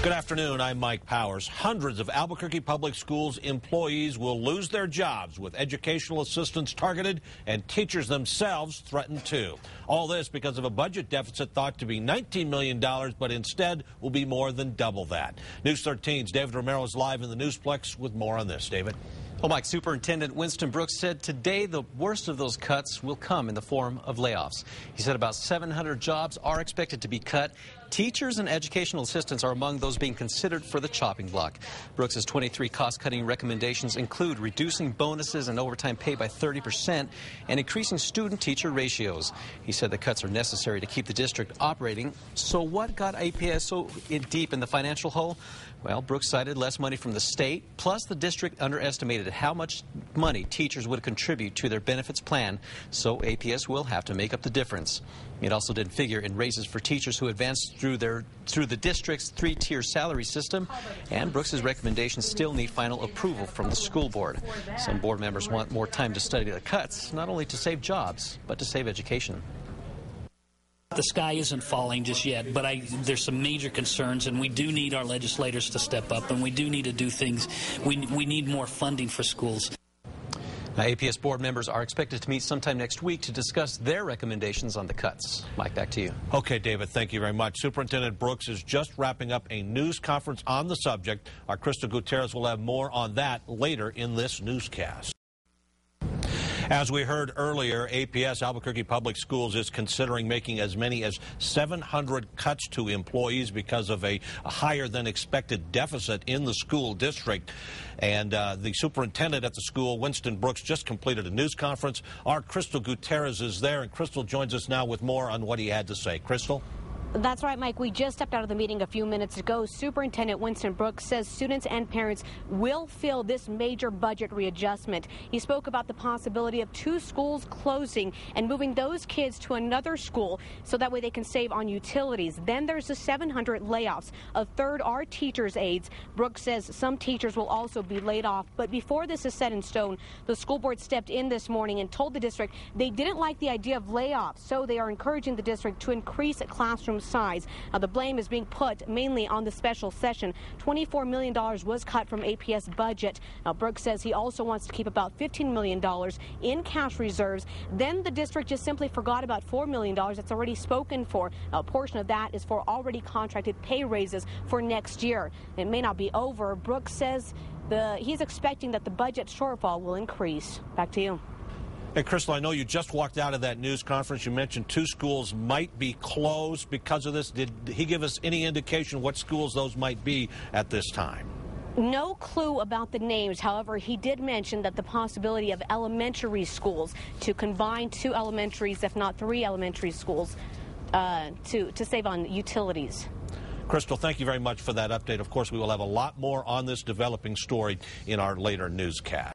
Good afternoon, I'm Mike Powers. Hundreds of Albuquerque Public Schools employees will lose their jobs with educational assistants targeted and teachers themselves threatened too. All this because of a budget deficit thought to be $19 million, but instead will be more than double that. News 13's David Romero is live in the Newsplex with more on this. David? Well, Mike, Superintendent Winston Brooks said today the worst of those cuts will come in the form of layoffs. He said about 700 jobs are expected to be cut. Teachers and educational assistants are among those being considered for the chopping block. Brooks's 23 cost-cutting recommendations include reducing bonuses and overtime pay by 30% and increasing student-teacher ratios. He said the cuts are necessary to keep the district operating. So what got APS so deep in the financial hole? Well, Brooks cited less money from the state, plus the district underestimated how much money teachers would contribute to their benefits plan, so APS will have to make up the difference. It also didn't figure in raises for teachers who advanced through the district's three-tier salary system, and Brooks's recommendations still need final approval from the school board. Some board members want more time to study the cuts, not only to save jobs, but to save education. The sky isn't falling just yet, but there's some major concerns, and we do need our legislators to step up, and we do need to do things. We need more funding for schools. Now, APS board members are expected to meet sometime next week to discuss their recommendations on the cuts. Mike, back to you. Okay, David, thank you very much. Superintendent Brooks is just wrapping up a news conference on the subject. Our Crystal Gutierrez will have more on that later in this newscast. As we heard earlier, APS, Albuquerque Public Schools, is considering making as many as 700 cuts to employees because of a higher than expected deficit in the school district. And the superintendent at the school, Winston Brooks, just completed a news conference. Our Crystal Gutierrez is there, and Crystal joins us now with more on what he had to say. Crystal? That's right, Mike. We just stepped out of the meeting a few minutes ago. Superintendent Winston Brooks says students and parents will feel this major budget readjustment. He spoke about the possibility of 2 schools closing and moving those kids to another school so that way they can save on utilities. Then there's the 700 layoffs. A third are teachers' aides. Brooks says some teachers will also be laid off. But before this is set in stone, the school board stepped in this morning and told the district they didn't like the idea of layoffs, so they are encouraging the district to increase classroom size. Now, the blame is being put mainly on the special session. $24 million was cut from APS budget. Now, Brooks says he also wants to keep about $15 million in cash reserves. Then the district just simply forgot about $4 million that's already spoken for. Now, a portion of that is for already contracted pay raises for next year. It may not be over. Brooks says he's expecting that the budget shortfall will increase. Back to you. Hey, Crystal, I know you just walked out of that news conference. You mentioned 2 schools might be closed because of this. Did he give us any indication what schools those might be at this time? No clue about the names. However, he did mention that the possibility of elementary schools to combine 2 elementaries, if not 3 elementary schools, to save on utilities. Crystal, thank you very much for that update. Of course, we will have a lot more on this developing story in our later newscast.